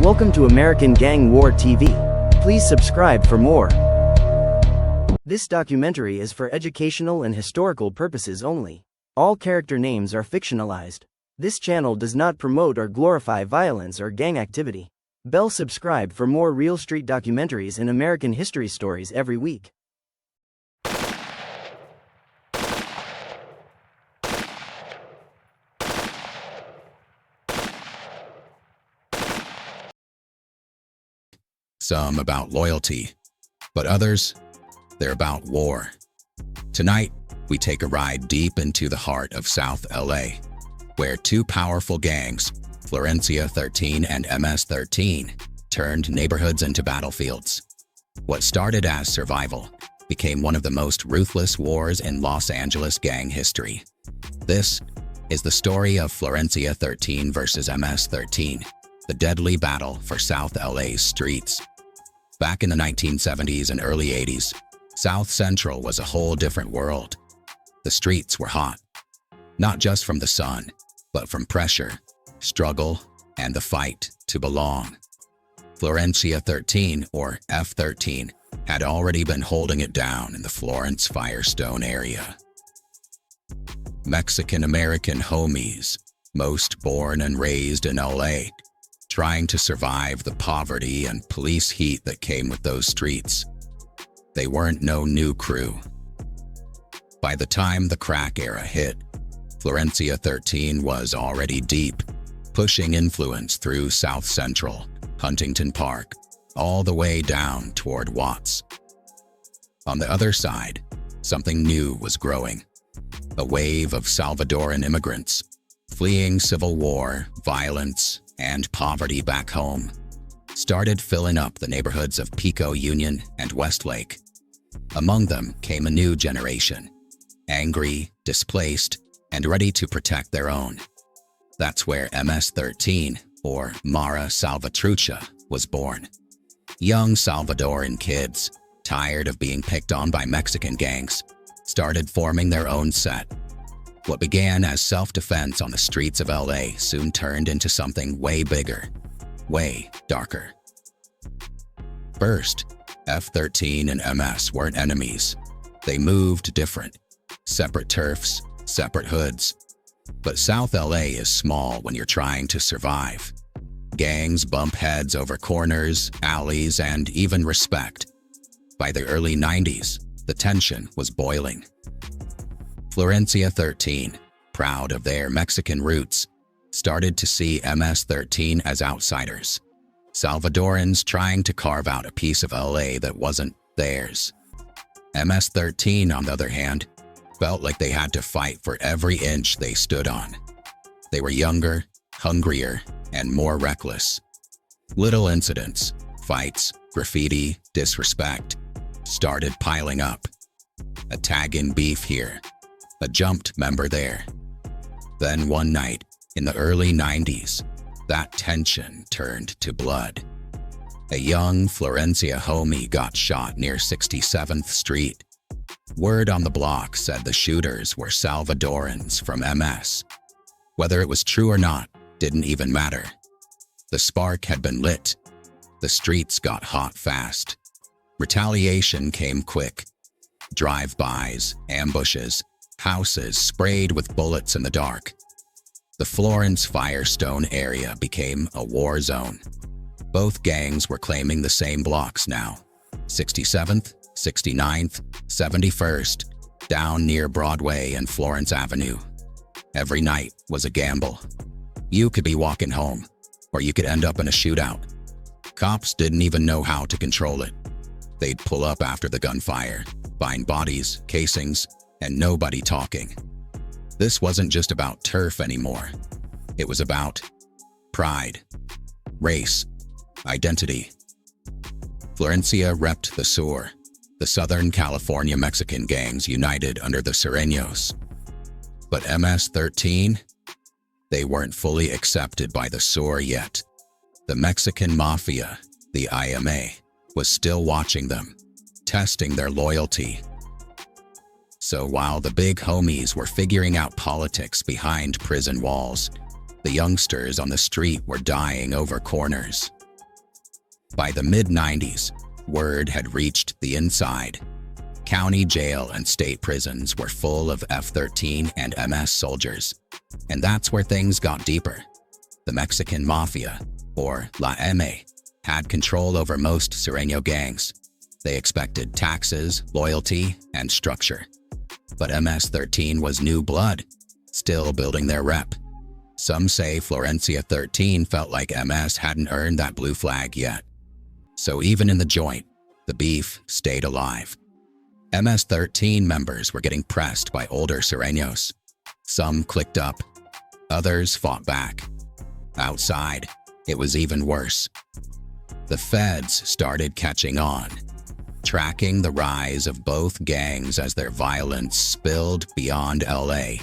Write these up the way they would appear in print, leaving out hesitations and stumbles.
Welcome to American Gang War TV. Please subscribe for more. This documentary is for educational and historical purposes only. All character names are fictionalized. This channel does not promote or glorify violence or gang activity. Bell subscribe for more real street documentaries and American history stories every week. Some about loyalty, but others, they're about war. Tonight, we take a ride deep into the heart of South LA, where two powerful gangs, Florencia 13 and MS 13, turned neighborhoods into battlefields. What started as survival became one of the most ruthless wars in Los Angeles gang history. This is the story of Florencia 13 versus MS 13, the deadly battle for South LA's streets. Back in the 1970s and early 80s, South Central was a whole different world. The streets were hot, not just from the sun, but from pressure, struggle, and the fight to belong. Florencia 13, or F13, had already been holding it down in the Florence Firestone area. Mexican-American homies, most born and raised in LA, trying to survive the poverty and police heat that came with those streets. They weren't no new crew. By the time the crack era hit, Florencia 13 was already deep, pushing influence through South Central, Huntington Park, all the way down toward Watts. On the other side, something new was growing. A wave of Salvadoran immigrants, fleeing civil war, violence, and poverty back home, started filling up the neighborhoods of Pico Union and Westlake. Among them came a new generation, angry, displaced, and ready to protect their own. That's where MS-13, or Mara Salvatrucha, was born. Young Salvadoran kids, tired of being picked on by Mexican gangs, started forming their own set. What began as self-defense on the streets of LA soon turned into something way bigger, way darker. First, F13 and MS weren't enemies. They moved different, separate turfs, separate hoods. But South LA is small when you're trying to survive. Gangs bump heads over corners, alleys, and even respect. By the early 90s, the tension was boiling. Florencia 13, proud of their Mexican roots, started to see MS-13 as outsiders, Salvadorans trying to carve out a piece of LA that wasn't theirs. MS-13, on the other hand, felt like they had to fight for every inch they stood on. They were younger, hungrier, and more reckless. Little incidents, fights, graffiti, disrespect, started piling up. A tag-in beef here, a jumped member there. Then one night, in the early 90s, that tension turned to blood. A young Florencia homie got shot near 67th Street. Word on the block said the shooters were Salvadorans from MS. Whether it was true or not didn't even matter. The spark had been lit. The streets got hot fast. Retaliation came quick. Drive-bys, ambushes, houses sprayed with bullets in the dark. The Florence Firestone area became a war zone. Both gangs were claiming the same blocks now. 67th, 69th, 71st, down near Broadway and Florence Avenue. Every night was a gamble. You could be walking home, or you could end up in a shootout. Cops didn't even know how to control it. They'd pull up after the gunfire, find bodies, casings, and nobody talking. This wasn't just about turf anymore. It was about pride, race, identity. Florencia repped the Sur, the Southern California Mexican gangs united under the Sureños. But MS-13? They weren't fully accepted by the Sur yet. The Mexican Mafia, the IMA, was still watching them, testing their loyalty. So while the big homies were figuring out politics behind prison walls, the youngsters on the street were dying over corners. By the mid-90s, word had reached the inside. County jail and state prisons were full of F-13 and MS soldiers. And that's where things got deeper. The Mexican Mafia, or La M, had control over most Sureño gangs. They expected taxes, loyalty, and structure. But MS-13 was new blood, still building their rep. Some say Florencia 13 felt like MS hadn't earned that blue flag yet. So even in the joint, the beef stayed alive. MS-13 members were getting pressed by older Sureños. Some clicked up, others fought back. Outside, it was even worse. The feds started catching on, tracking the rise of both gangs as their violence spilled beyond LA.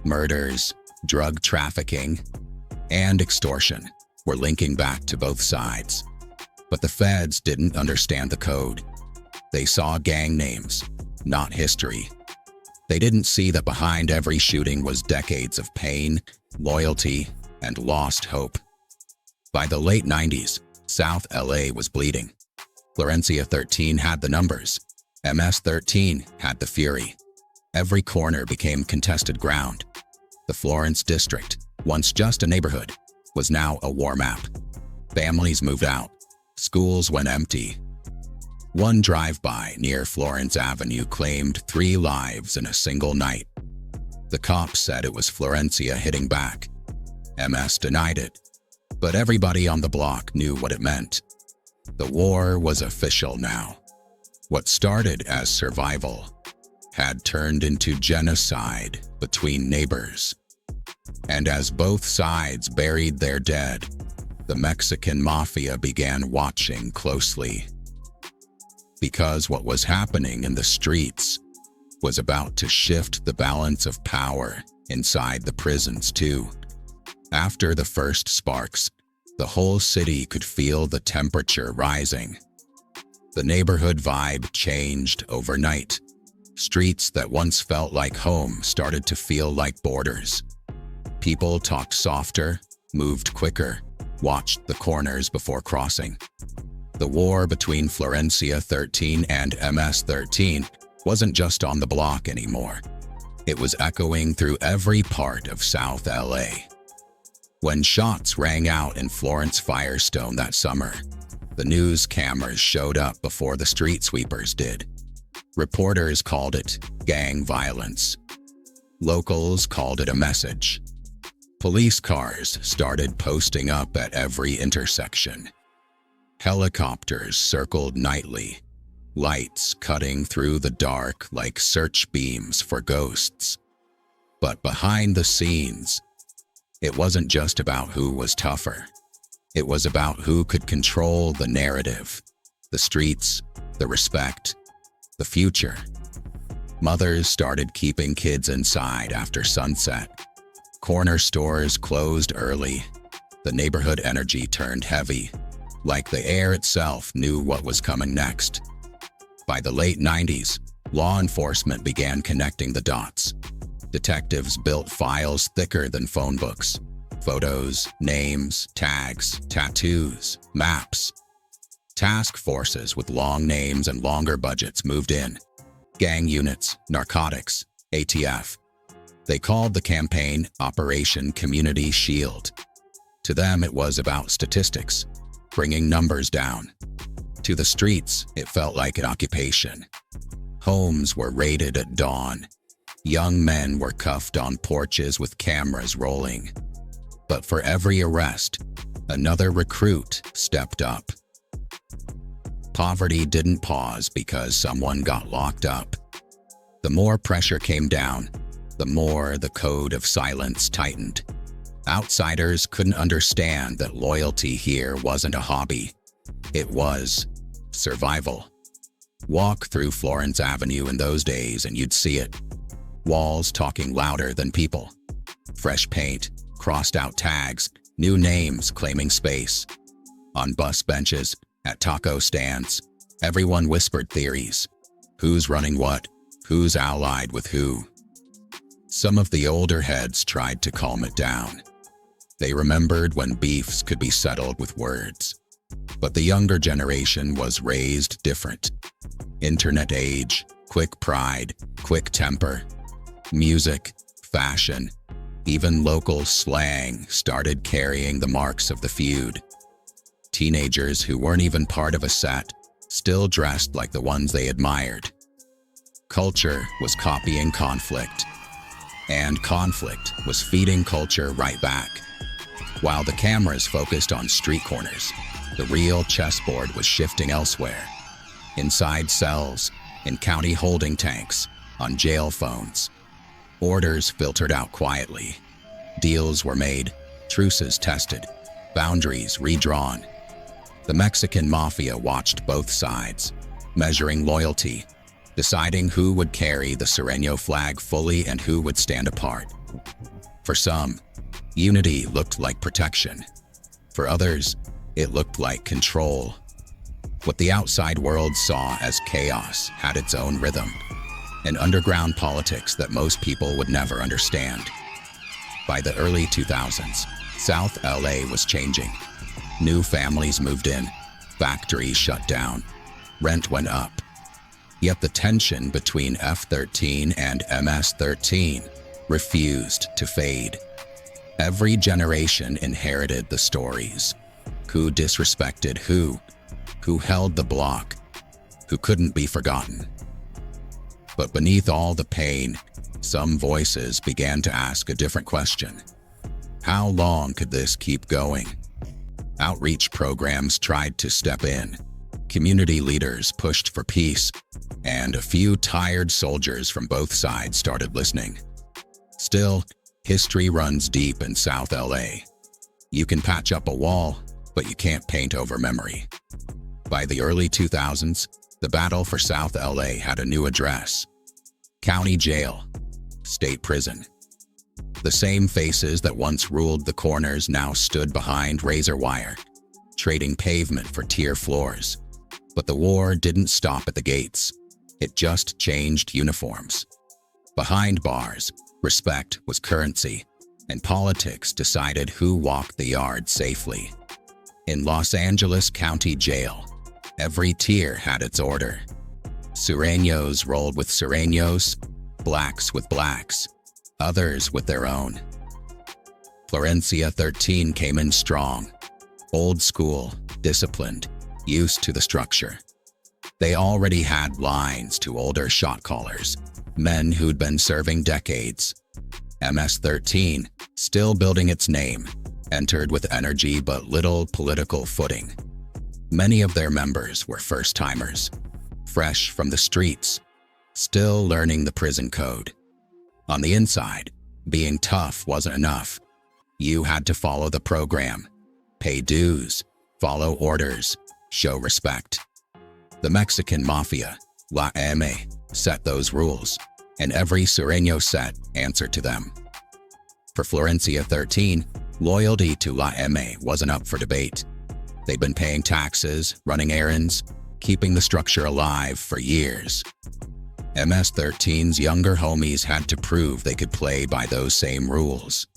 Murders, drug trafficking, and extortion were linking back to both sides. But the feds didn't understand the code. They saw gang names, not history. They didn't see that behind every shooting was decades of pain, loyalty, and lost hope. By the late 90s, South LA was bleeding. Florencia 13 had the numbers. MS-13 had the fury. Every corner became contested ground. The Florence district, once just a neighborhood, was now a war map. Families moved out. Schools went empty. One drive-by near Florence Avenue claimed 3 lives in a single night. The cops said it was Florencia hitting back. MS denied it, but everybody on the block knew what it meant. The war was official now. What started as survival had turned into genocide between neighbors. And as both sides buried their dead, the Mexican Mafia began watching closely. Because what was happening in the streets was about to shift the balance of power inside the prisons too. After the first sparks, the whole city could feel the temperature rising. The neighborhood vibe changed overnight. Streets that once felt like home started to feel like borders. People talked softer, moved quicker, watched the corners before crossing. The war between Florencia 13 and MS-13 wasn't just on the block anymore. It was echoing through every part of South LA. When shots rang out in Florence Firestone that summer, the news cameras showed up before the street sweepers did. Reporters called it gang violence. Locals called it a message. Police cars started posting up at every intersection. Helicopters circled nightly, lights cutting through the dark like search beams for ghosts. But behind the scenes, it wasn't just about who was tougher. It was about who could control the narrative, the streets, the respect, the future. Mothers started keeping kids inside after sunset. Corner stores closed early. The neighborhood energy turned heavy, like the air itself knew what was coming next. By the late 90s, law enforcement began connecting the dots. Detectives built files thicker than phone books. Photos, names, tags, tattoos, maps. Task forces with long names and longer budgets moved in. Gang units, narcotics, ATF. They called the campaign Operation Community Shield. To them, it was about statistics, bringing numbers down. To the streets, it felt like an occupation. Homes were raided at dawn. Young men were cuffed on porches with cameras rolling. But for every arrest, another recruit stepped up. Poverty didn't pause because someone got locked up. The more pressure came down, the more the code of silence tightened. Outsiders couldn't understand that loyalty here wasn't a hobby. It was survival. Walk through Florence Avenue in those days and you'd see it. Walls talking louder than people. Fresh paint, crossed out tags, new names claiming space. On bus benches, at taco stands, everyone whispered theories. Who's running what? Who's allied with who? Some of the older heads tried to calm it down. They remembered when beefs could be settled with words. But the younger generation was raised different. Internet age, quick pride, quick temper, music, fashion, even local slang started carrying the marks of the feud. Teenagers who weren't even part of a set still dressed like the ones they admired. Culture was copying conflict, and conflict was feeding culture right back. While the cameras focused on street corners, the real chessboard was shifting elsewhere. Inside cells, in county holding tanks, on jail phones. Orders filtered out quietly. Deals were made, truces tested, boundaries redrawn. The Mexican mafia watched both sides, measuring loyalty, deciding who would carry the Sureño flag fully and who would stand apart. For some, unity looked like protection. For others, it looked like control. What the outside world saw as chaos had its own rhythm, an underground politics that most people would never understand. By the early 2000s, South LA was changing. New families moved in, factories shut down, rent went up. Yet the tension between F-13 and MS-13 refused to fade. Every generation inherited the stories. Who disrespected who held the block, who couldn't be forgotten. But beneath all the pain, some voices began to ask a different question. How long could this keep going? Outreach programs tried to step in. Community leaders pushed for peace, and a few tired soldiers from both sides started listening. Still, history runs deep in South LA. You can patch up a wall, but you can't paint over memory. By the early 2000s, the battle for South LA had a new address. County jail, state prison. The same faces that once ruled the corners now stood behind razor wire, trading pavement for tier floors. But the war didn't stop at the gates. It just changed uniforms. Behind bars, respect was currency, and politics decided who walked the yard safely. In Los Angeles County Jail, every tier had its order. Sureños rolled with Sureños, blacks with blacks, others with their own. Florencia 13 came in strong, old school, disciplined, used to the structure. They already had lines to older shot callers, men who'd been serving decades. MS-13, still building its name, entered with energy but little political footing. Many of their members were first-timers, fresh from the streets, still learning the prison code. On the inside, being tough wasn't enough. You had to follow the program, pay dues, follow orders, show respect. The Mexican mafia, La M, set those rules, and every Sureño set answered to them. For Florencia 13, loyalty to La M wasn't up for debate. They'd been paying taxes, running errands, keeping the structure alive for years. MS-13's younger homies had to prove they could play by those same rules.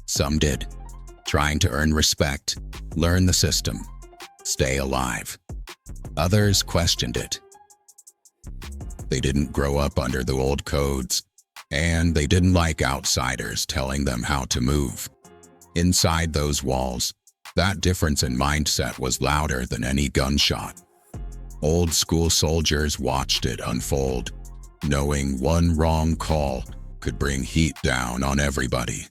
Some did, trying to earn respect, learn the system, stay alive. Others questioned it. They didn't grow up under the old codes, and they didn't like outsiders telling them how to move. Inside those walls, that difference in mindset was louder than any gunshot. Old school soldiers watched it unfold, knowing one wrong call could bring heat down on everybody.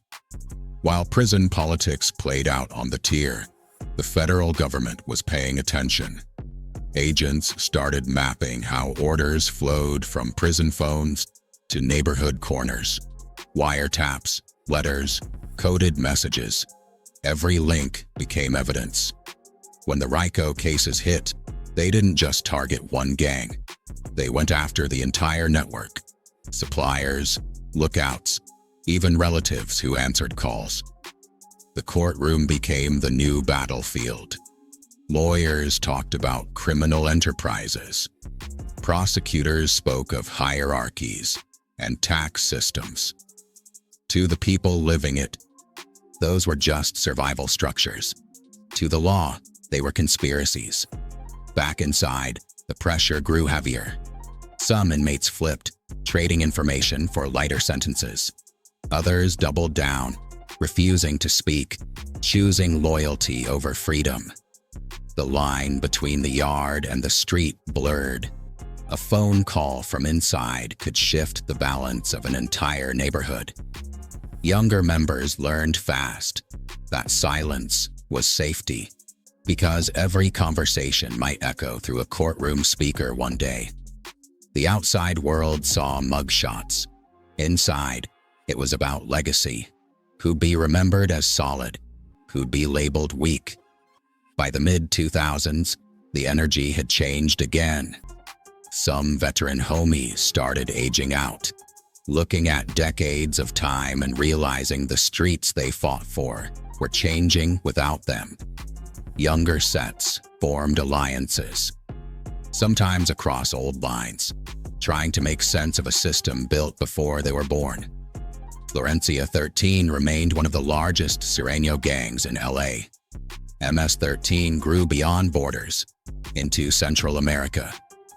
While prison politics played out on the tier, the federal government was paying attention. Agents started mapping how orders flowed from prison phones to neighborhood corners. Wiretaps, letters, coded messages. Every link became evidence. When the RICO cases hit, they didn't just target one gang. They went after the entire network. Suppliers, lookouts, even relatives who answered calls. The courtroom became the new battlefield. Lawyers talked about criminal enterprises. Prosecutors spoke of hierarchies and tax systems. To the people living it, those were just survival structures. To the law, They were conspiracies. Back inside, the pressure grew heavier. Some inmates flipped, trading information for lighter sentences. Others doubled down, refusing to speak, choosing loyalty over freedom. The line between the yard and the street blurred. A phone call from inside could shift the balance of an entire neighborhood. Younger members learned fast that silence was safety, because every conversation might echo through a courtroom speaker one day. The outside world saw mugshots. Inside, it was about legacy. Who'd be remembered as solid, who'd be labeled weak. By the mid-2000s, the energy had changed again. Some veteran homies started aging out, looking at decades of time and realizing the streets they fought for were changing without them. Younger sets formed alliances, sometimes across old lines, trying to make sense of a system built before they were born. Florencia 13 remained one of the largest Sireno gangs in LA. MS-13 grew beyond borders, into Central America,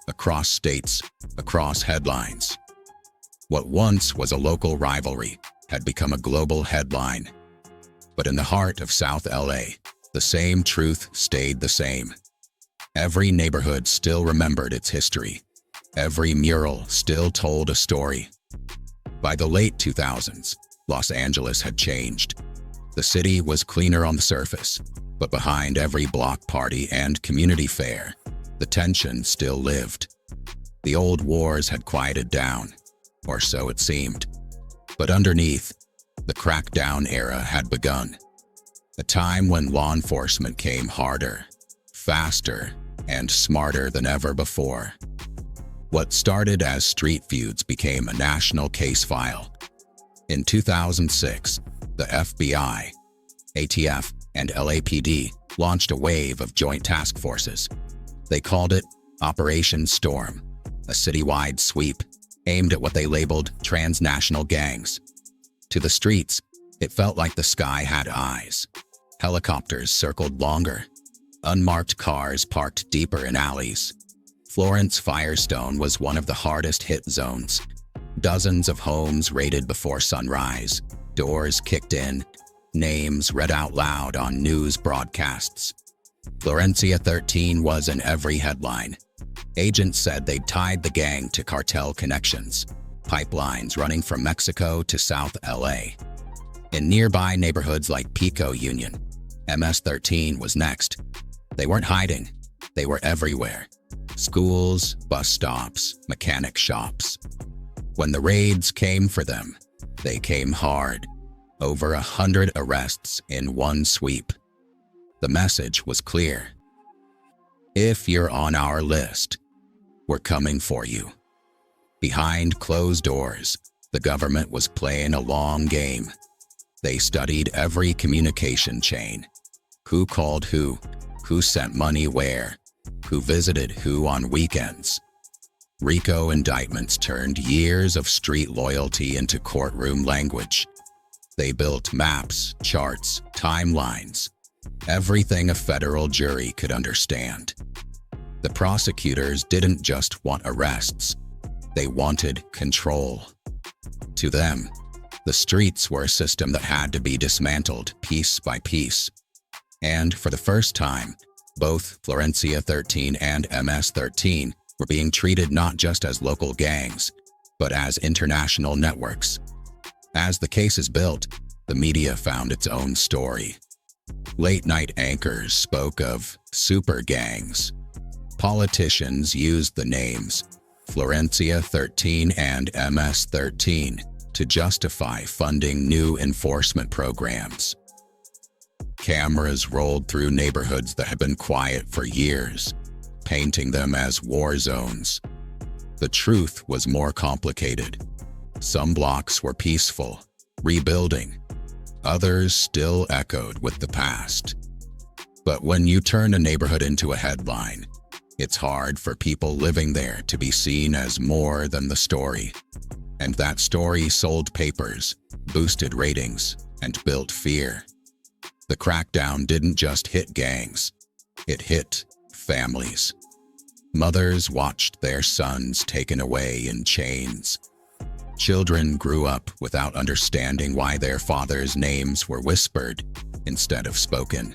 across states, across headlines. What once was a local rivalry had become a global headline. But in the heart of South LA, the same truth stayed the same. Every neighborhood still remembered its history. Every mural still told a story. By the late 2000s, Los Angeles had changed. The city was cleaner on the surface, but behind every block party and community fair, the tension still lived. The old wars had quieted down, or so it seemed. But underneath, the crackdown era had begun. A time when law enforcement came harder, faster, and smarter than ever before. What started as street feuds became a national case file. In 2006, the FBI, ATF, and LAPD launched a wave of joint task forces. They called it Operation Storm, a citywide sweep aimed at what they labeled transnational gangs. To the streets, it felt like the sky had eyes. Helicopters circled longer. Unmarked cars parked deeper in alleys. Florence Firestone was one of the hardest hit zones. Dozens of homes raided before sunrise, doors kicked in, names read out loud on news broadcasts. Florencia 13 was in every headline. Agents said they'd tied the gang to cartel connections, pipelines running from Mexico to South LA. In nearby neighborhoods like Pico Union, MS-13 was next. They weren't hiding, they were everywhere. Schools, bus stops, mechanic shops. When the raids came for them, they came hard. Over 100 arrests in one sweep. The message was clear. If you're on our list, we're coming for you. Behind closed doors, the government was playing a long game. They studied every communication chain. Who called who sent money where, who visited who on weekends. RICO indictments turned years of street loyalty into courtroom language. They built maps, charts, timelines, everything a federal jury could understand. The prosecutors didn't just want arrests, they wanted control. To them, the streets were a system that had to be dismantled piece by piece. And for the first time, both Florencia 13 and MS-13 were being treated not just as local gangs, but as international networks. As the cases built, the media found its own story. Late-night anchors spoke of super gangs. Politicians used the names Florencia 13 and MS-13 to justify funding new enforcement programs. Cameras rolled through neighborhoods that had been quiet for years, painting them as war zones. The truth was more complicated. Some blocks were peaceful, rebuilding. Others still echoed with the past. But when you turn a neighborhood into a headline, it's hard for people living there to be seen as more than the story. And that story sold papers, boosted ratings, and built fear. The crackdown didn't just hit gangs. It hit families. Mothers watched their sons taken away in chains. Children grew up without understanding why their fathers' names were whispered instead of spoken.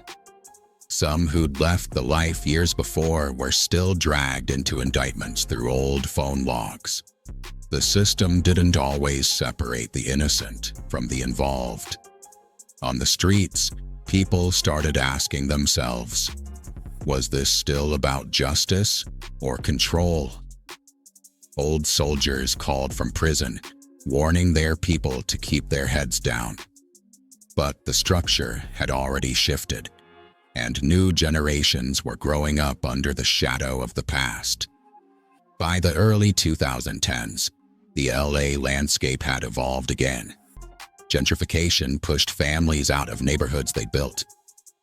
Some who'd left the life years before were still dragged into indictments through old phone logs. The system didn't always separate the innocent from the involved. On the streets, people started asking themselves, was this still about justice or control? Old soldiers called from prison, warning their people to keep their heads down. But the structure had already shifted, and new generations were growing up under the shadow of the past. By the early 2010s, the LA landscape had evolved again. Gentrification pushed families out of neighborhoods they built.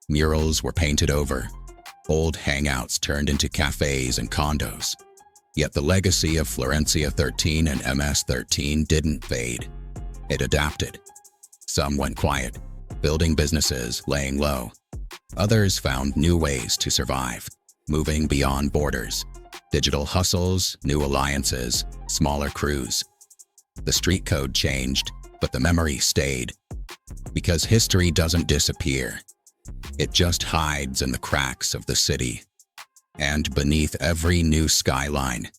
Murals were painted over. Old hangouts turned into cafes and condos. Yet the legacy of Florencia 13 and MS 13 didn't fade. It adapted. Some went quiet, building businesses, laying low. Others found new ways to survive, moving beyond borders. Digital hustles, new alliances, smaller crews. The street code changed, but the memory stayed. Because history doesn't disappear. It just hides in the cracks of the city. And beneath every new skyline,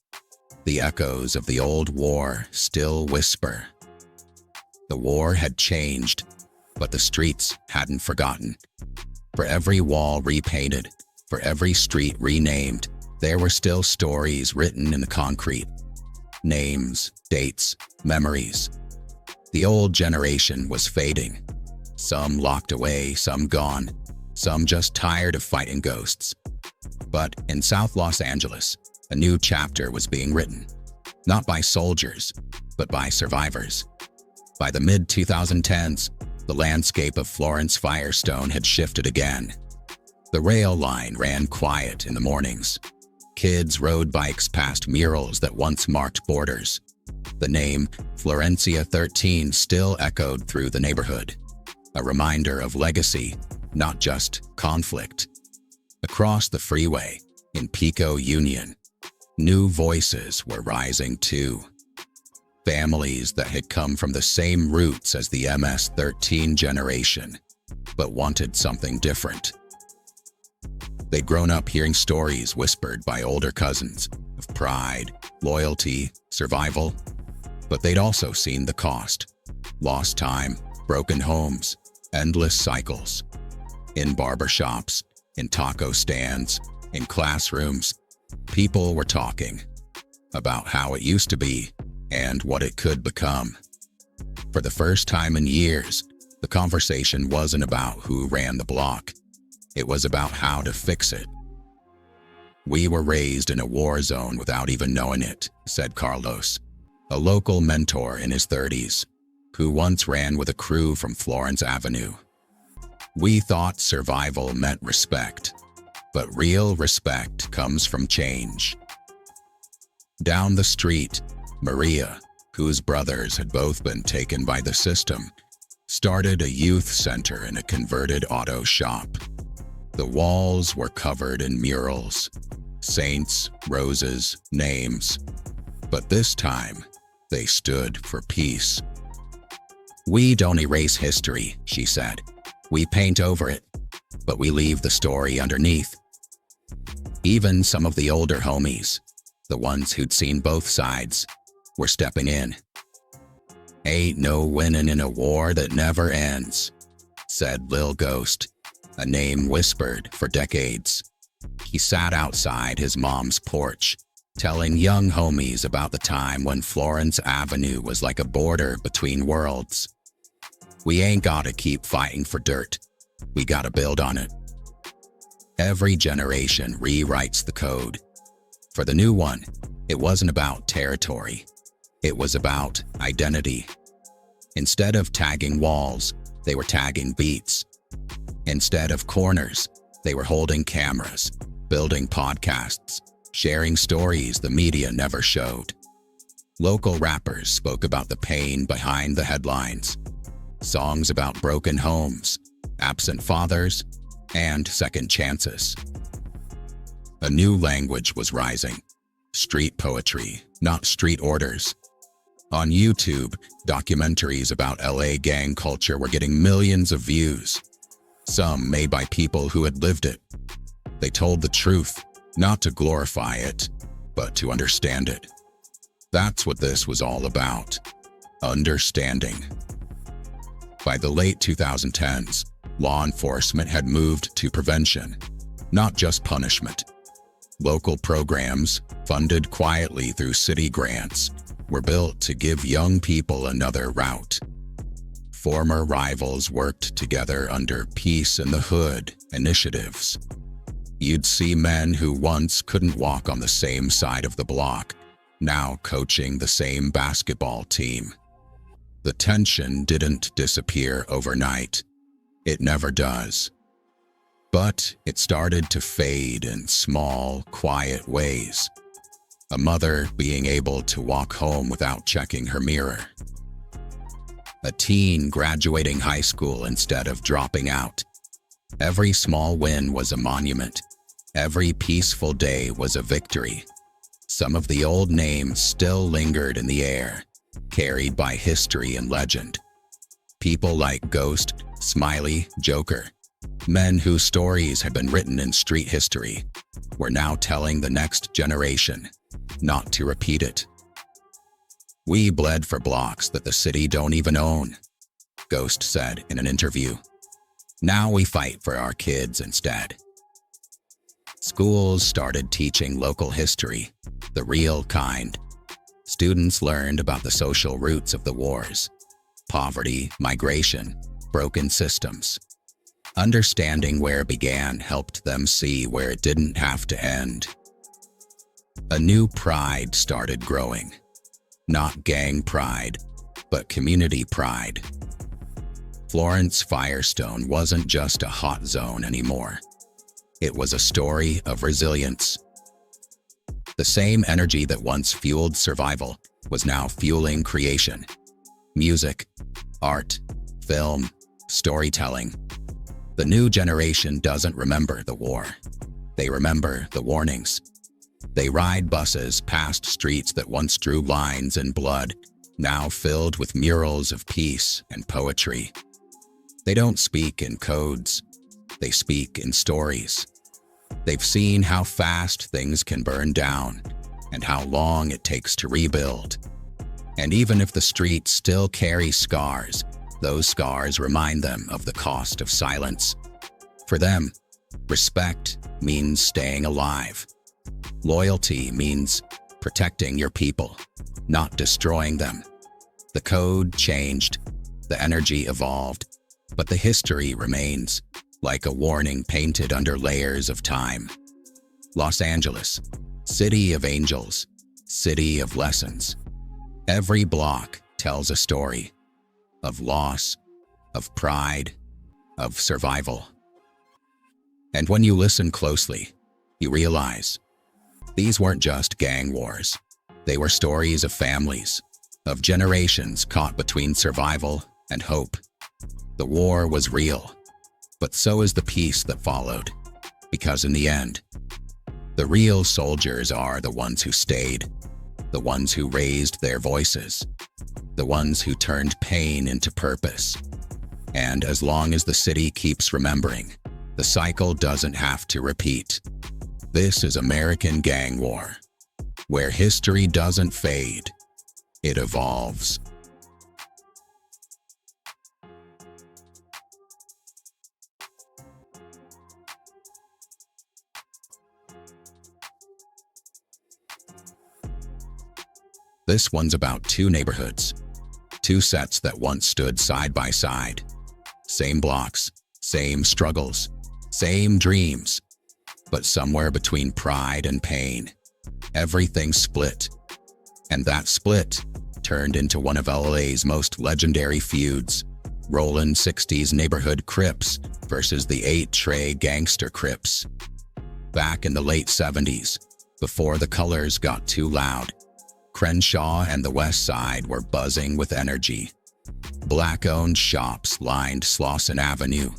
the echoes of the old war still whisper. The war had changed, but the streets hadn't forgotten. For every wall repainted, for every street renamed, there were still stories written in the concrete. Names, dates, memories. The old generation was fading. Some locked away, some gone, some just tired of fighting ghosts. But in South Los Angeles, a new chapter was being written. Not by soldiers, but by survivors. By the mid-2010s, the landscape of Florence Firestone had shifted again. The rail line ran quiet in the mornings. Kids rode bikes past murals that once marked borders. The name Florencia 13 still echoed through the neighborhood, a reminder of legacy, not just conflict. Across the freeway, in Pico Union, new voices were rising too. Families that had come from the same roots as the MS-13 generation, but wanted something different. They'd grown up hearing stories whispered by older cousins of pride, loyalty, survival, but they'd also seen the cost. Lost time, broken homes, endless cycles. In barbershops, in taco stands, in classrooms, people were talking about how it used to be and what it could become. For the first time in years, the conversation wasn't about who ran the block. It was about how to fix it. "We were raised in a war zone without even knowing it," said Carlos, a local mentor in his 30s, who once ran with a crew from Florence Avenue. "We thought survival meant respect, but real respect comes from change." Down the street, Maria, whose brothers had both been taken by the system, started a youth center in a converted auto shop. The walls were covered in murals, saints, roses, names. But this time, they stood for peace. "We don't erase history," she said. "We paint over it, but we leave the story underneath." Even some of the older homies, the ones who'd seen both sides, were stepping in. "Ain't no winning in a war that never ends," said Lil Ghost, a name whispered for decades. He sat outside his mom's porch, telling young homies about the time when Florence Avenue was like a border between worlds. "We ain't gotta keep fighting for dirt. We gotta build on it." Every generation rewrites the code. For the new one, it wasn't about territory. It was about identity. Instead of tagging walls, they were tagging beats. Instead of corners, they were holding cameras, building podcasts, sharing stories the media never showed. Local rappers spoke about the pain behind the headlines. Songs about broken homes, absent fathers, and second chances. A new language was rising. Street poetry, not street orders. On YouTube, documentaries about LA gang culture were getting millions of views. Some made by people who had lived it. They told the truth, not to glorify it, but to understand it. That's what this was all about. Understanding. By the late 2010s, law enforcement had moved to prevention, not just punishment. Local programs, funded quietly through city grants, were built to give young people another route. Former rivals worked together under Peace in the Hood initiatives. You'd see men who once couldn't walk on the same side of the block, now coaching the same basketball team. The tension didn't disappear overnight. It never does. But it started to fade in small, quiet ways. A mother being able to walk home without checking her mirror. A teen graduating high school instead of dropping out. Every small win was a monument. Every peaceful day was a victory. Some of the old names still lingered in the air, carried by history and legend. People like Ghost, Smiley, Joker, men whose stories had been written in street history, were now telling the next generation not to repeat it. "We bled for blocks that the city don't even own," Ghost said in an interview. "Now we fight for our kids instead." Schools started teaching local history, the real kind. Students learned about the social roots of the wars, poverty, migration, broken systems. Understanding where it began helped them see where it didn't have to end. A new pride started growing. Not gang pride, but community pride. Florence Firestone wasn't just a hot zone anymore. It was a story of resilience. The same energy that once fueled survival was now fueling creation. Music, art, film, storytelling. The new generation doesn't remember the war. They remember the warnings. They ride buses past streets that once drew lines in blood, now filled with murals of peace and poetry. They don't speak in codes. They speak in stories. They've seen how fast things can burn down and how long it takes to rebuild. And even if the streets still carry scars, those scars remind them of the cost of silence. For them, respect means staying alive. Loyalty means protecting your people, not destroying them. The code changed, the energy evolved, but the history remains, like a warning painted under layers of time. Los Angeles, city of angels, city of lessons. Every block tells a story of loss, of pride, of survival. And when you listen closely, you realize these weren't just gang wars. They were stories of families, of generations caught between survival and hope. The war was real, but so is the peace that followed, because in the end, the real soldiers are the ones who stayed, the ones who raised their voices, the ones who turned pain into purpose. And as long as the city keeps remembering, the cycle doesn't have to repeat. This is American Gang War, where history doesn't fade, it evolves. This one's about two neighborhoods, two sets that once stood side by side. Same blocks, same struggles, same dreams. But somewhere between pride and pain, everything split. And that split turned into one of LA's most legendary feuds, Rollin 60s neighborhood Crips versus the Eight Tray Gangster Crips. Back in the late 70s, before the colors got too loud, Crenshaw and the West Side were buzzing with energy. Black-owned shops lined Slauson Avenue.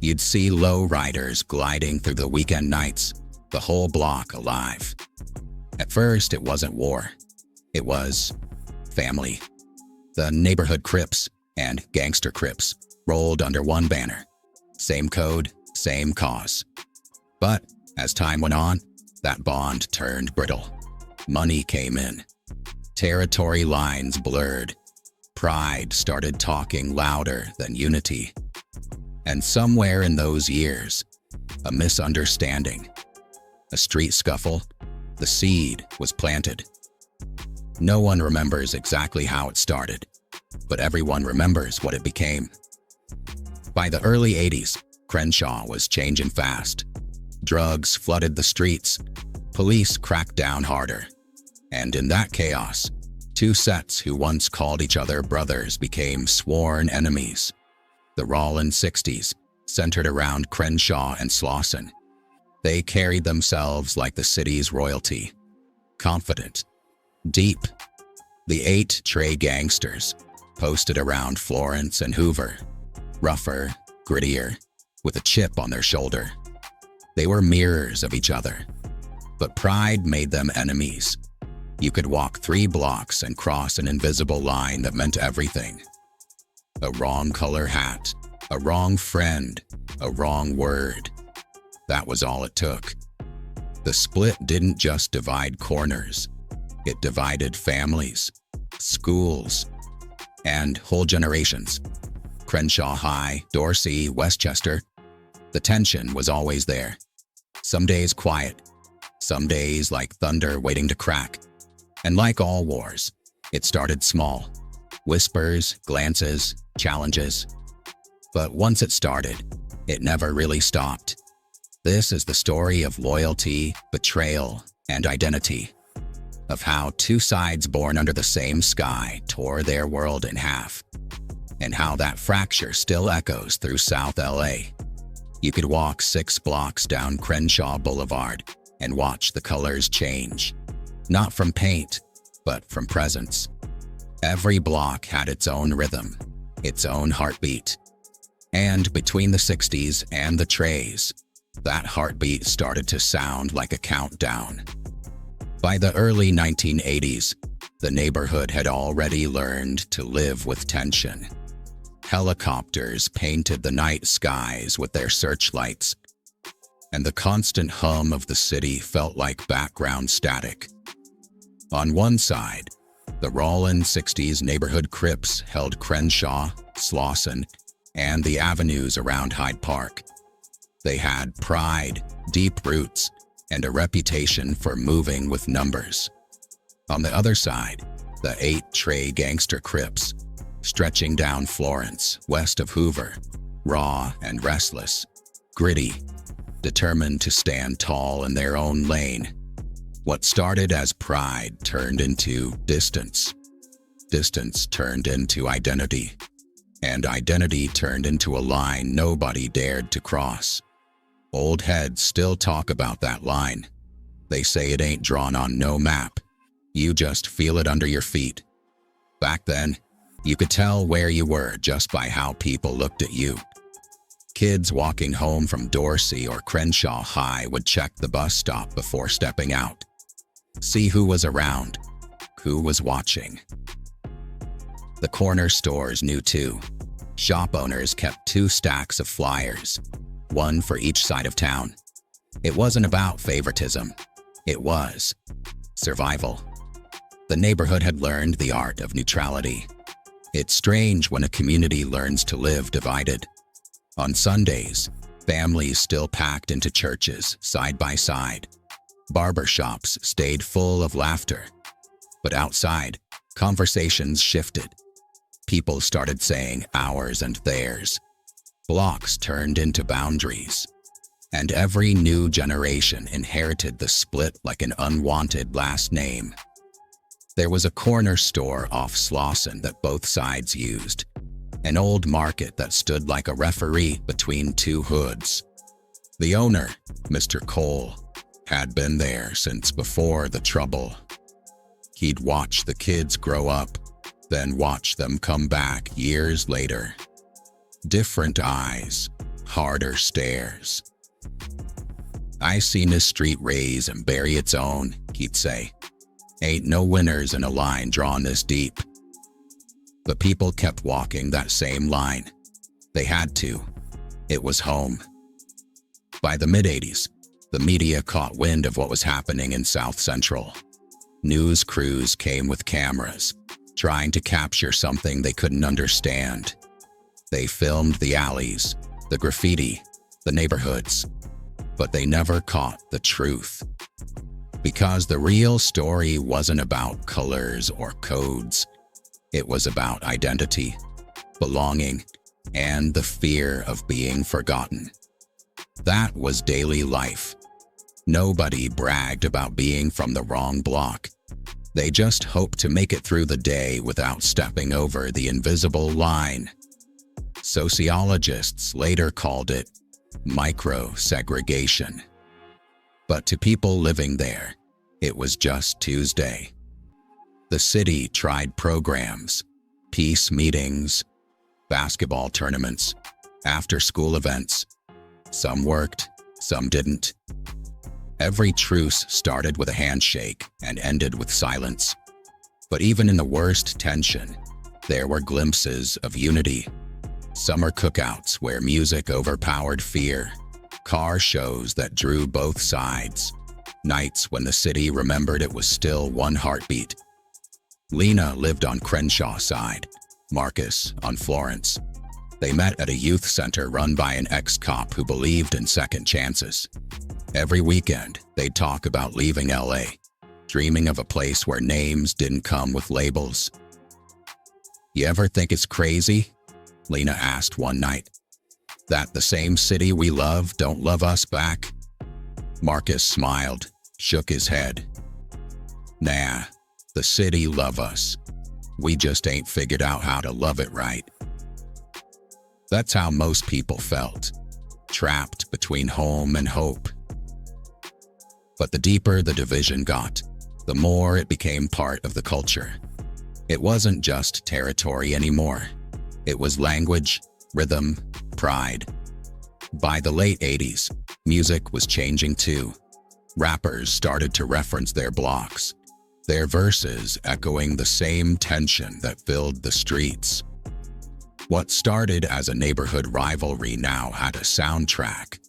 You'd see low-riders gliding through the weekend nights, the whole block alive. At first, it wasn't war. It was family. The neighborhood Crips and gangster Crips rolled under one banner. Same code, same cause. But as time went on, that bond turned brittle. Money came in. Territory lines blurred. Pride started talking louder than unity. And somewhere in those years, a misunderstanding, a street scuffle, the seed was planted. No one remembers exactly how it started, but everyone remembers what it became. By the early 80s, Crenshaw was changing fast. Drugs flooded the streets. Police cracked down harder. And in that chaos, two sets who once called each other brothers became sworn enemies. The Rollin 60s centered around Crenshaw and Slauson. They carried themselves like the city's royalty. Confident. Deep. The Eight Tray Gangsters posted around Florence and Hoover. Rougher, grittier, with a chip on their shoulder. They were mirrors of each other. But pride made them enemies. You could walk 3 blocks and cross an invisible line that meant everything. A wrong color hat, a wrong friend, a wrong word. That was all it took. The split didn't just divide corners. It divided families, schools, and whole generations. Crenshaw High, Dorsey, Westchester. The tension was always there. Some days quiet, some days like thunder waiting to crack. And like all wars, it started small. Whispers, glances, challenges. But once it started, it never really stopped. This is the story of loyalty, betrayal, and identity. Of how two sides born under the same sky tore their world in half. And how that fracture still echoes through South LA. You could walk 6 blocks down Crenshaw Boulevard and watch the colors change. Not from paint, but from presence. Every block had its own rhythm, its own heartbeat. And between the 60s and the Trays, that heartbeat started to sound like a countdown. By the early 1980s, the neighborhood had already learned to live with tension. Helicopters painted the night skies with their searchlights, and the constant hum of the city felt like background static. On one side, the Rollin 60s neighborhood Crips held Crenshaw, Slauson, and the avenues around Hyde Park. They had pride, deep roots, and a reputation for moving with numbers. On the other side, the Eight Tray Gangster Crips, stretching down Florence, west of Hoover, raw and restless, gritty, determined to stand tall in their own lane. What started as pride turned into distance. Distance turned into identity. And identity turned into a line nobody dared to cross. Old heads still talk about that line. They say it ain't drawn on no map. You just feel it under your feet. Back then, you could tell where you were just by how people looked at you. Kids walking home from Dorsey or Crenshaw High would check the bus stop before stepping out. See who was around, who was watching. The corner stores knew too. Shop owners kept 2 stacks of flyers, one for each side of town. It wasn't about favoritism. It was survival. The neighborhood had learned the art of neutrality. It's strange when a community learns to live divided. On Sundays, families still packed into churches side by side. Barber shops stayed full of laughter. But outside, conversations shifted. People started saying ours and theirs. Blocks turned into boundaries. And every new generation inherited the split like an unwanted last name. There was a corner store off Slauson that both sides used. An old market that stood like a referee between 2 hoods. The owner, Mr. Cole, had been there since before the trouble. He'd watch the kids grow up, then watch them come back years later. Different eyes, harder stares. "I seen this street raise and bury its own," he'd say. "Ain't no winners in a line drawn this deep." But people kept walking that same line. They had to. It was home. By the mid-'80s, the media caught wind of what was happening in South Central. News crews came with cameras, trying to capture something they couldn't understand. They filmed the alleys, the graffiti, the neighborhoods, but they never caught the truth. Because the real story wasn't about colors or codes. It was about identity, belonging, and the fear of being forgotten. That was daily life. Nobody bragged about being from the wrong block. They just hoped to make it through the day without stepping over the invisible line. Sociologists later called it micro-segregation. But to people living there, it was just Tuesday. The city tried programs, peace meetings, basketball tournaments, after-school events. Some worked, some didn't. Every truce started with a handshake and ended with silence. But even in the worst tension, there were glimpses of unity. Summer cookouts where music overpowered fear, car shows that drew both sides, nights when the city remembered it was still one heartbeat. Lena lived on Crenshaw side, Marcus on Florence. They met at a youth center run by an ex-cop who believed in second chances. Every weekend, they'd talk about leaving LA, dreaming of a place where names didn't come with labels. "You ever think it's crazy?" Lena asked one night. "That the same city we love don't love us back?" Marcus smiled, shook his head. "Nah, the city love us. We just ain't figured out how to love it right." That's how most people felt, trapped between home and hope. But the deeper the division got, the more it became part of the culture. It wasn't just territory anymore. It was language, rhythm, pride. By the late 80s, music was changing too. Rappers started to reference their blocks, their verses echoing the same tension that filled the streets. What started as a neighborhood rivalry now had a soundtrack,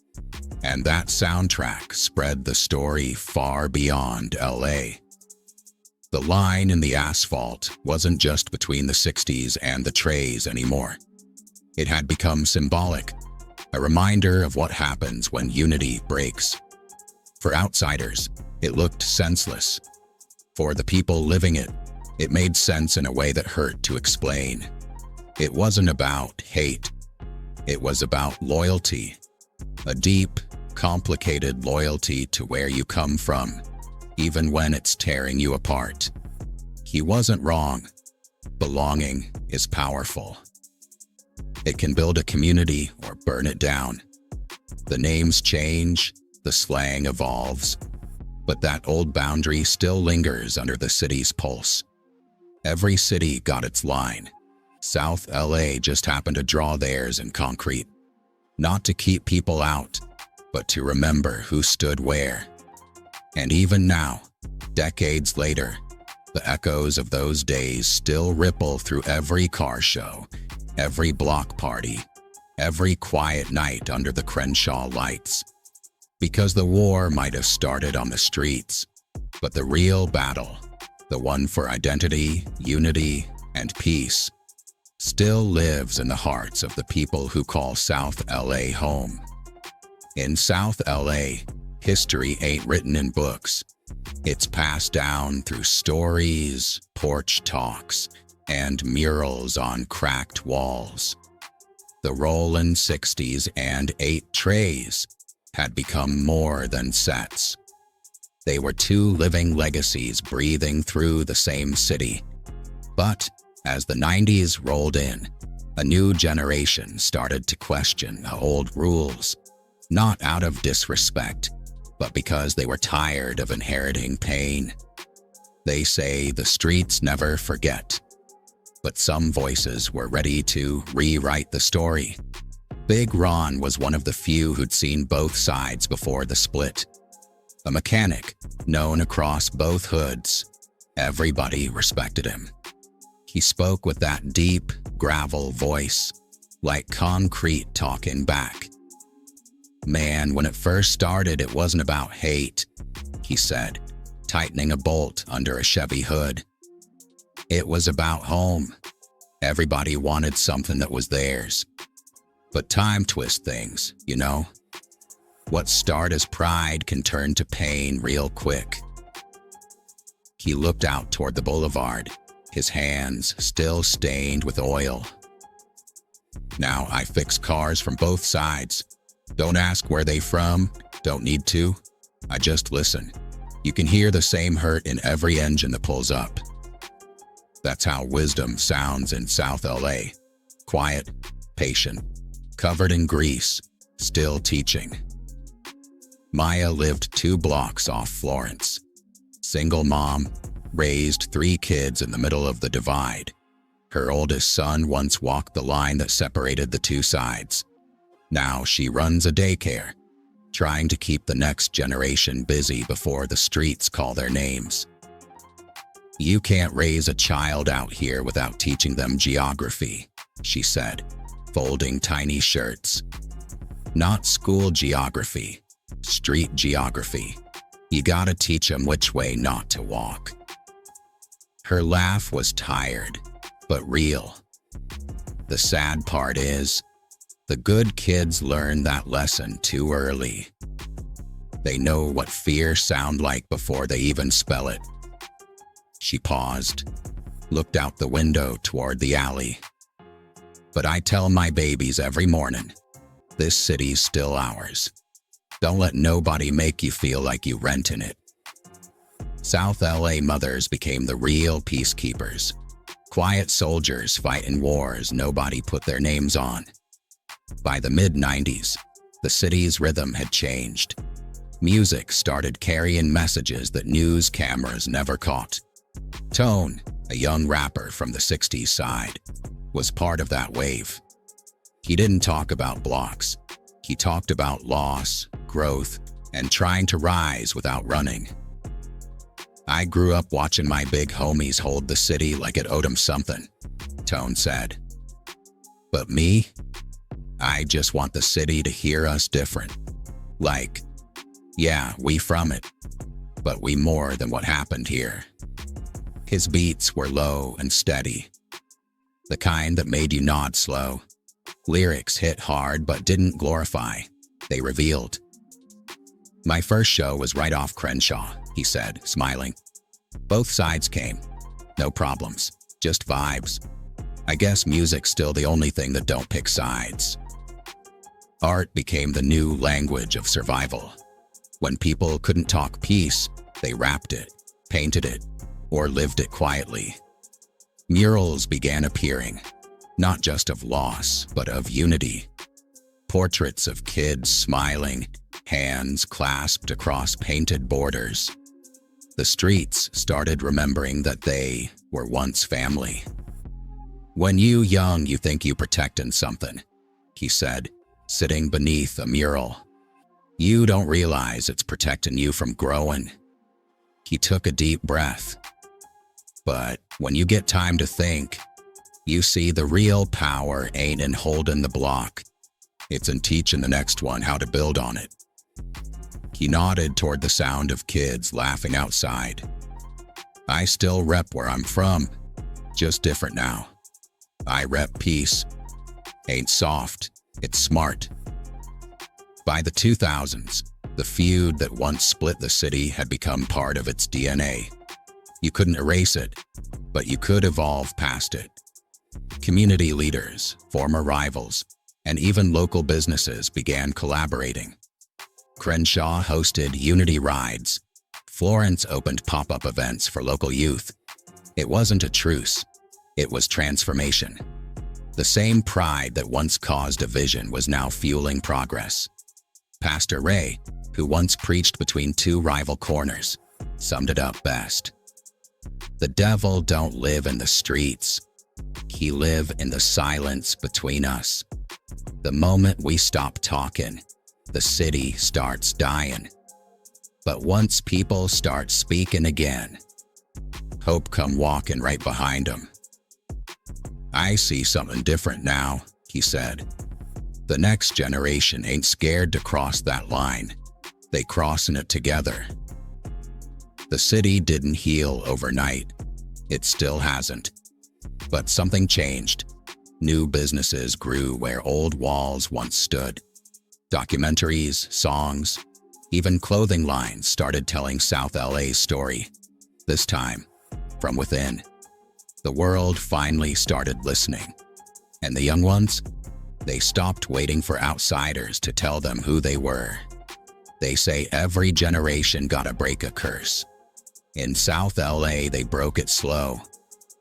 and that soundtrack spread the story far beyond LA. The line in the asphalt wasn't just between the 60s and the Trays anymore. It had become symbolic, a reminder of what happens when unity breaks. For outsiders, it looked senseless. For the people living it, it made sense in a way that hurt to explain. It wasn't about hate. It was about loyalty. A deep, complicated loyalty to where you come from, even when it's tearing you apart. He wasn't wrong. Belonging is powerful. It can build a community or burn it down. The names change, the slang evolves, but that old boundary still lingers under the city's pulse. Every city got its line. South LA just happened to draw theirs in concrete. Not to keep people out, but to remember who stood where. And even now, decades later, the echoes of those days still ripple through every car show, every block party, every quiet night under the Crenshaw lights. Because the war might have started on the streets, but the real battle, the one for identity, unity, and peace, still lives in the hearts of the people who call South LA home. In South LA, history ain't written in books. It's passed down through stories, porch talks, and murals on cracked walls. The Rollin 60s and 8 Trays had become more than sets. They were two living legacies breathing through the same city. But as the 90s rolled in, a new generation started to question the old rules, not out of disrespect, but because they were tired of inheriting pain. They say the streets never forget, but some voices were ready to rewrite the story. Big Ron was one of the few who'd seen both sides before the split. A mechanic, known across both hoods. Everybody respected him. He spoke with that deep, gravel voice, like concrete talking back. "Man, when it first started, it wasn't about hate," he said, tightening a bolt under a Chevy hood. "It was about home. Everybody wanted something that was theirs. But time twists things, you know? What start as pride can turn to pain real quick." He looked out toward the boulevard, his hands still stained with oil. "Now I fix cars from both sides. Don't ask where they from, don't need to. I just listen. You can hear the same hurt in every engine that pulls up." That's how wisdom sounds in South LA. Quiet, patient, covered in grease, still teaching. Maya lived 2 blocks off Florence. Single mom, raised 3 kids in the middle of the divide. Her oldest son once walked the line that separated the 2 sides. Now she runs a daycare, trying to keep the next generation busy before the streets call their names. "You can't raise a child out here without teaching them geography," she said, folding tiny shirts. "Not school geography, street geography. You gotta teach them which way not to walk." Her laugh was tired, but real. The sad part is, the good kids learn that lesson too early. They know what fear sounds like before they even spell it. She paused, looked out the window toward the alley. "But I tell my babies every morning, this city's still ours. Don't let nobody make you feel like you rent in it." South LA mothers became the real peacekeepers. Quiet soldiers fighting wars nobody put their names on. By the mid-90s, the city's rhythm had changed. Music started carrying messages that news cameras never caught. Tone, a young rapper from the 60s side, was part of that wave. He didn't talk about blocks. He talked about loss, growth, and trying to rise without running. "I grew up watching my big homies hold the city like it owed them something," Tone said. "But me? I just want the city to hear us different. Like, yeah, we from it, but we more than what happened here." His beats were low and steady, the kind that made you nod slow. Lyrics hit hard but didn't glorify, they revealed. "My first show was right off Crenshaw," he said, smiling. "Both sides came. No problems, just vibes. I guess music's still the only thing that don't pick sides." Art became the new language of survival. When people couldn't talk peace, they rapped it, painted it, or lived it quietly. Murals began appearing, not just of loss, but of unity. Portraits of kids smiling, hands clasped across painted borders. The streets started remembering that they were once family. "When you young, you think you protecting something," he said, sitting beneath a mural. "You don't realize it's protecting you from growing." He took a deep breath. "But when you get time to think, you see the real power ain't in holding the block. It's in teaching the next one how to build on it." He nodded toward the sound of kids laughing outside. "I still rep where I'm from, just different now. I rep peace. Ain't soft, it's smart." By the 2000s, the feud that once split the city had become part of its DNA. You couldn't erase it, but you could evolve past it. Community leaders, former rivals, and even local businesses began collaborating. Crenshaw hosted unity rides. Florence opened pop-up events for local youth. It wasn't a truce, it was transformation. The same pride that once caused division was now fueling progress. Pastor Ray, who once preached between 2 rival corners, summed it up best. "The devil don't live in the streets. He live in the silence between us." The moment we stop talking, the city starts dying. But once people start speaking again, hope come walking right behind them. I see something different now, he said. The next generation ain't scared to cross that line. They crossing it together. The city didn't heal overnight. It still hasn't. But something changed. New businesses grew where old walls once stood. Documentaries, songs, even clothing lines started telling South LA's story. This time, from within. The world finally started listening. And the young ones? They stopped waiting for outsiders to tell them who they were. They say every generation gotta break a curse. In South LA, they broke it slow.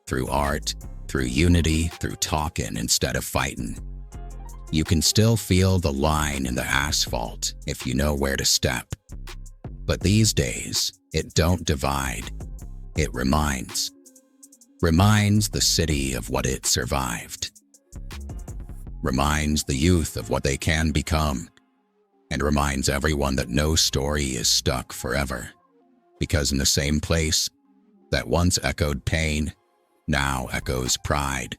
Through art, through unity, through talking instead of fighting. You can still feel the line in the asphalt if you know where to step. But these days, it don't divide. It reminds. Reminds the city of what it survived. Reminds the youth of what they can become. And reminds everyone that no story is stuck forever. Because in the same place that once echoed pain, now echoes pride.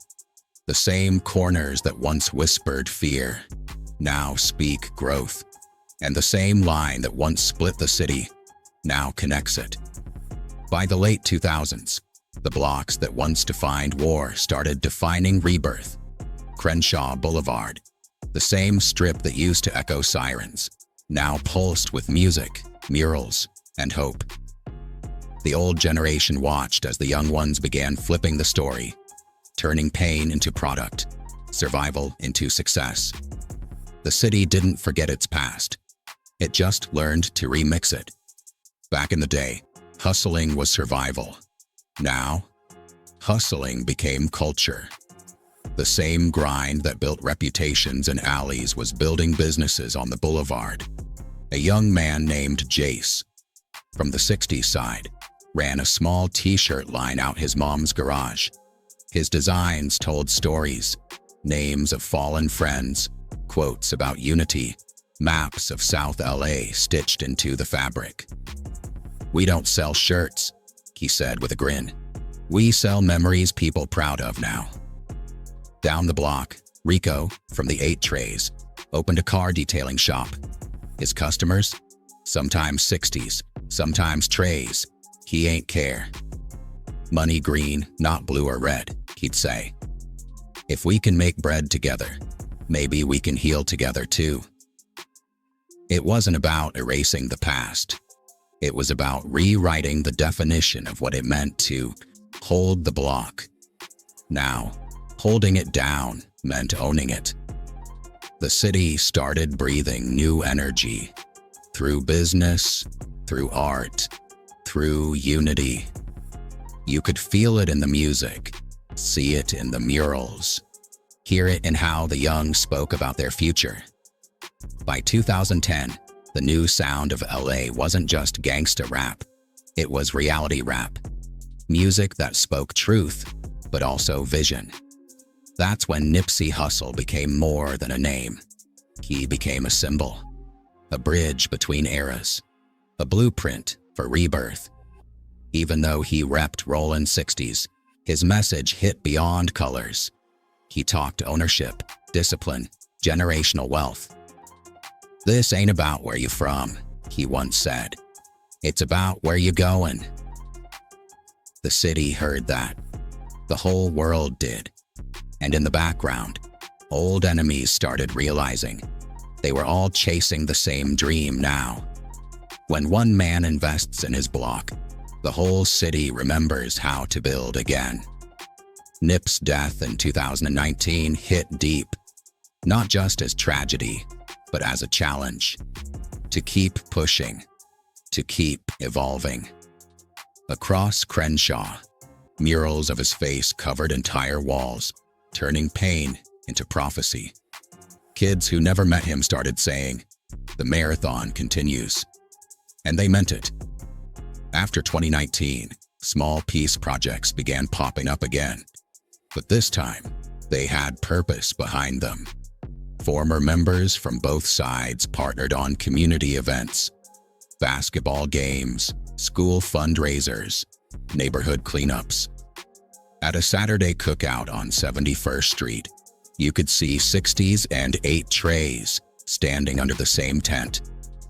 The same corners that once whispered fear, now speak growth. And the same line that once split the city, now connects it. By the late 2000s, the blocks that once defined war started defining rebirth. Crenshaw Boulevard, the same strip that used to echo sirens, now pulsed with music, murals, and hope. The old generation watched as the young ones began flipping the story, turning pain into product, survival into success. The city didn't forget its past. It just learned to remix it. Back in the day, hustling was survival. Now, hustling became culture. The same grind that built reputations in alleys was building businesses on the boulevard. A young man named Jace, from the 60s side, ran a small t-shirt line out his mom's garage. His designs told stories, names of fallen friends, quotes about unity, maps of South LA stitched into the fabric. "We don't sell shirts," he said with a grin. "We sell memories people proud of now." Down the block, Rico, from the 8 Trays, opened a car detailing shop. His customers? Sometimes 60s, sometimes Trays. He ain't care. "Money green, not blue or red," he'd say. "If we can make bread together, maybe we can heal together too." It wasn't about erasing the past. It was about rewriting the definition of what it meant to hold the block. Now, holding it down meant owning it. The city started breathing new energy through business, through art, through unity. You could feel it in the music, see it in the murals, hear it in how the young spoke about their future. By 2010, the new sound of LA wasn't just gangsta rap, it was reality rap. Music that spoke truth, but also vision. That's when Nipsey Hussle became more than a name. He became a symbol, a bridge between eras, a blueprint for rebirth. Even though he repped Rollin 60s, his message hit beyond colors. He talked ownership, discipline, generational wealth. "This ain't about where you from," he once said. "It's about where you going." The city heard that. The whole world did. And in the background, old enemies started realizing they were all chasing the same dream now. When one man invests in his block, the whole city remembers how to build again. Nip's death in 2019 hit deep, not just as tragedy, but as a challenge. To keep pushing, to keep evolving. Across Crenshaw, murals of his face covered entire walls, turning pain into prophecy. Kids who never met him started saying, "The marathon continues." And they meant it. After 2019, small peace projects began popping up again. But this time, they had purpose behind them. Former members from both sides partnered on community events, basketball games, school fundraisers, neighborhood cleanups. At a Saturday cookout on 71st Street, you could see 60s and 8 Trays standing under the same tent,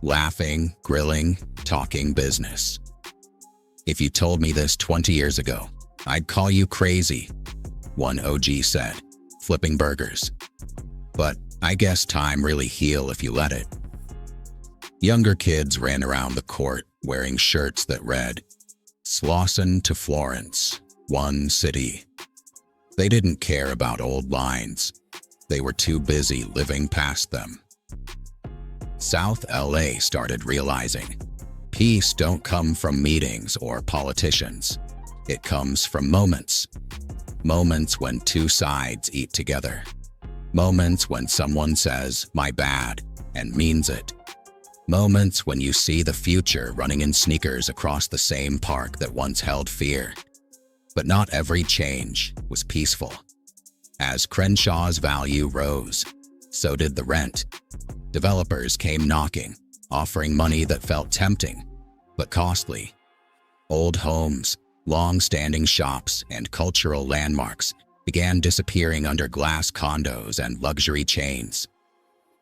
laughing, grilling, talking business. If you told me this 20 years ago, I'd call you crazy, one OG said, flipping burgers. But I guess time really heal if you let it. Younger kids ran around the court wearing shirts that read, "Slauson to Florence, one city." They didn't care about old lines. They were too busy living past them. South LA started realizing peace don't come from meetings or politicians. It comes from moments. Moments when two sides eat together. Moments when someone says, "my bad," and means it. Moments when you see the future running in sneakers across the same park that once held fear. But not every change was peaceful. As Crenshaw's value rose, so did the rent. Developers came knocking, offering money that felt tempting, but costly. Old homes, long-standing shops, and cultural landmarks began disappearing under glass condos and luxury chains.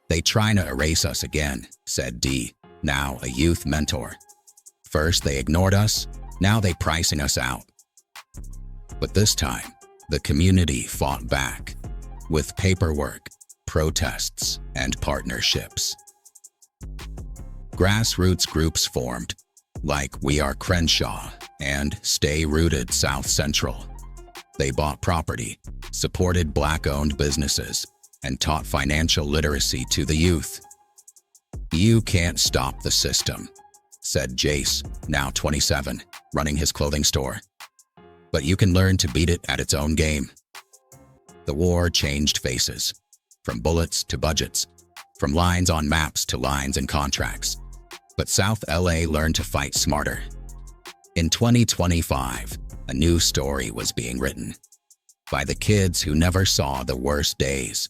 "They trying to erase us again," said D, now a youth mentor. "First they ignored us, now they pricing us out." But this time, the community fought back with paperwork, protests, and partnerships. Grassroots groups formed, like We Are Crenshaw and Stay Rooted South Central. They bought property, supported Black-owned businesses, and taught financial literacy to the youth. "You can't stop the system," said Jace, now 27, running his clothing store. "But you can learn to beat it at its own game." The war changed faces, from bullets to budgets, from lines on maps to lines in contracts. But South LA learned to fight smarter. In 2025, a new story was being written by the kids who never saw the worst days,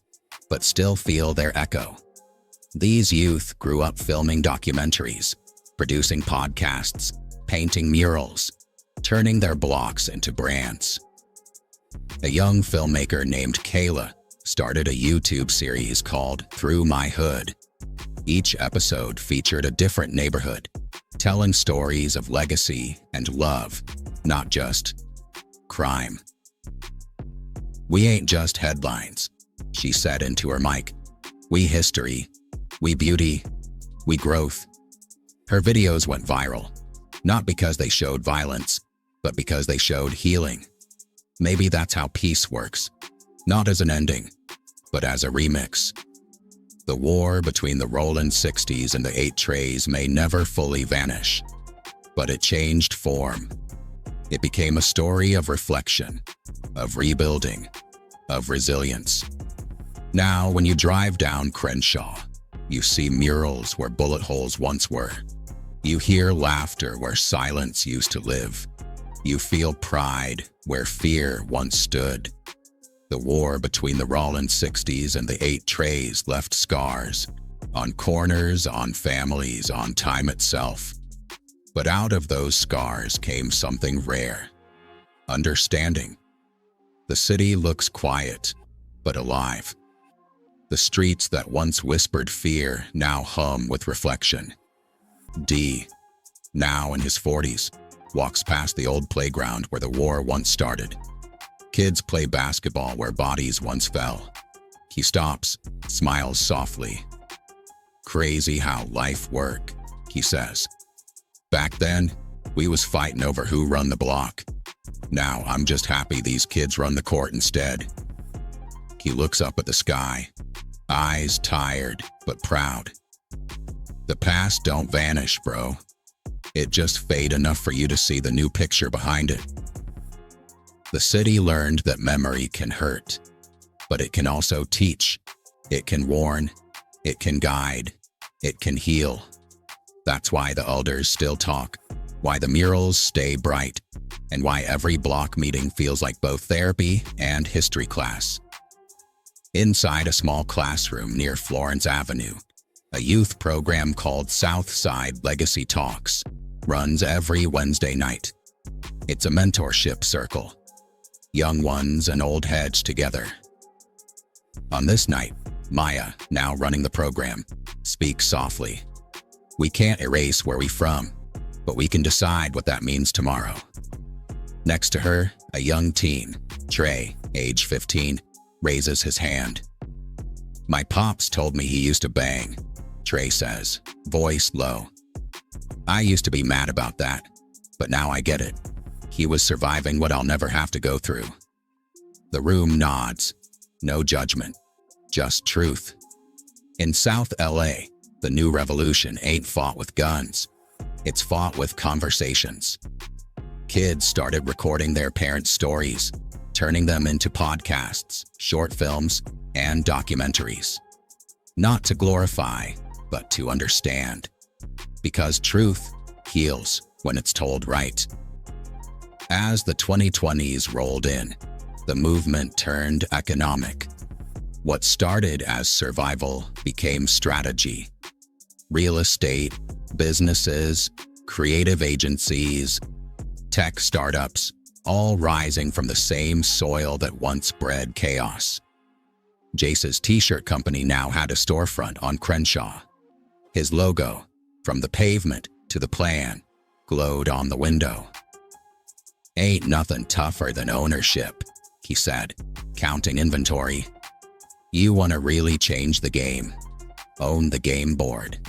but still feel their echo. These youth grew up filming documentaries, producing podcasts, painting murals, turning their blocks into brands. A young filmmaker named Kayla started a YouTube series called Through My Hood. Each episode featured a different neighborhood, telling stories of legacy and love, not just crime. "We ain't just headlines," she said into her mic. "We history, we beauty, we growth." Her videos went viral, not because they showed violence, but because they showed healing. Maybe that's how peace works, not as an ending, but as a remix. The war between the Rollin 60s and the 8 Trays may never fully vanish, but it changed form. It became a story of reflection, of rebuilding, of resilience. Now, when you drive down Crenshaw, you see murals where bullet holes once were. You hear laughter where silence used to live. You feel pride where fear once stood. The war between the Rollin 60s and the 8 Trays left scars on corners, on families, on time itself. But out of those scars came something rare: understanding. The city looks quiet, but alive. The streets that once whispered fear now hum with reflection. D, now in his 40s, walks past the old playground where the war once started. Kids play basketball where bodies once fell. He stops, smiles softly. "Crazy how life work," he says. "Back then, we was fighting over who run the block. Now I'm just happy these kids run the court instead." He looks up at the sky, eyes tired but proud. "The past don't vanish, bro. It just fade enough for you to see the new picture behind it." The city learned that memory can hurt, but it can also teach. It can warn, it can guide, it can heal. That's why the elders still talk, why the murals stay bright, and why every block meeting feels like both therapy and history class. Inside a small classroom near Florence Avenue, a youth program called Southside Legacy Talks runs every Wednesday night. It's a mentorship circle, young ones and old heads together. On this night, Maya, now running the program, speaks softly. We can't erase where we're from, but we can decide what that means tomorrow. Next to her, a young teen, Trey, age 15, raises his hand. My pops told me he used to bang, Trey says, voice low. I used to be mad about that, but now I get it. He was surviving what I'll never have to go through. The room nods. No judgment, just truth. In South LA, the new revolution ain't fought with guns. It's fought with conversations. Kids started recording their parents' stories, turning them into podcasts, short films, and documentaries. Not to glorify, but to understand. Because truth heals when it's told right. As the 2020s rolled in, the movement turned economic. What started as survival became strategy. Real estate, businesses, creative agencies, tech startups, all rising from the same soil that once bred chaos. Jace's t-shirt company now had a storefront on Crenshaw. His logo, from the pavement to the plan, glowed on the window. Ain't nothing tougher than ownership, he said, counting inventory. You want to really change the game. Own the game board.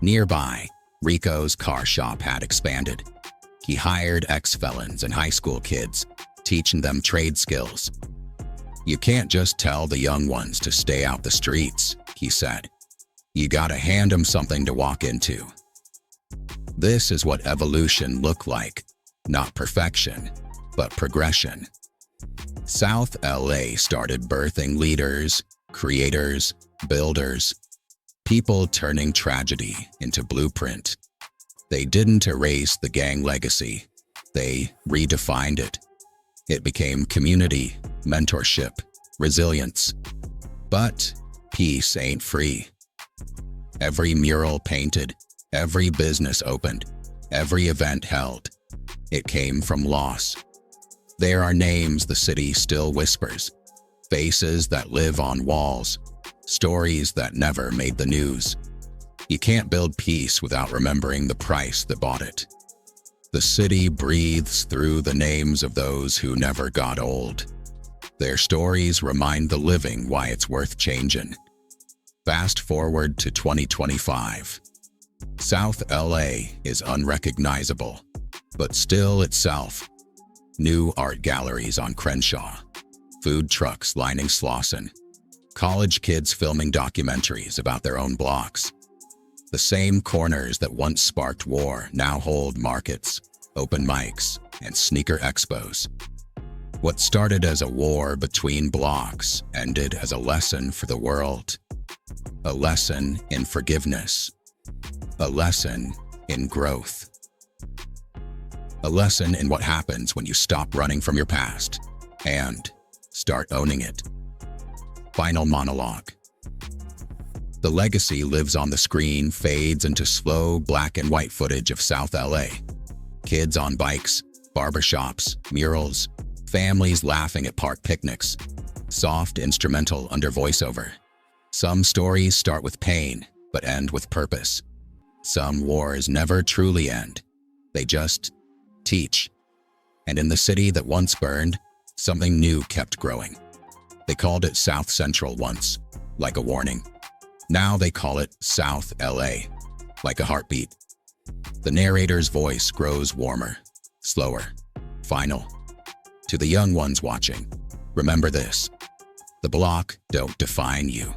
Nearby, Rico's car shop had expanded. He hired ex-felons and high school kids, teaching them trade skills. You can't just tell the young ones to stay out the streets, he said. You gotta hand them something to walk into. This is what evolution looked like, not perfection, but progression. South LA started birthing leaders, creators, builders, people turning tragedy into blueprint. They didn't erase the gang legacy, they redefined it. It became community, mentorship, resilience. But peace ain't free. Every mural painted, every business opened, every event held, it came from loss. There are names the city still whispers, faces that live on walls, stories that never made the news. You can't build peace without remembering the price that bought it. The city breathes through the names of those who never got old. Their stories remind the living why it's worth changing. Fast forward to 2025. South LA is unrecognizable, but still itself. New art galleries on Crenshaw, food trucks lining Slauson, college kids filming documentaries about their own blocks. The same corners that once sparked war now hold markets, open mics, and sneaker expos. What started as a war between blocks ended as a lesson for the world. A lesson in forgiveness. A lesson in growth. A lesson in what happens when you stop running from your past and start owning it. Final monologue. The legacy lives on the screen, fades into slow black and white footage of South LA. Kids on bikes, barbershops, murals, families laughing at park picnics, soft instrumental under voiceover. Some stories start with pain, but end with purpose. Some wars never truly end. They just teach. And in the city that once burned, something new kept growing. They called it South Central once, like a warning. Now they call it South LA, like a heartbeat. The narrator's voice grows warmer, slower, final. To the young ones watching, remember this. The block don't define you.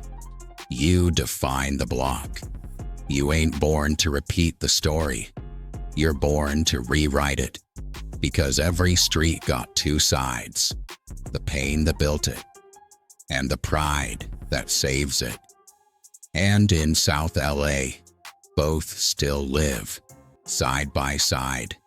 You define the block. You ain't born to repeat the story. You're born to rewrite it. Because every street got two sides. The pain that built it, and the pride that saves it. And in South LA, both still live, side by side.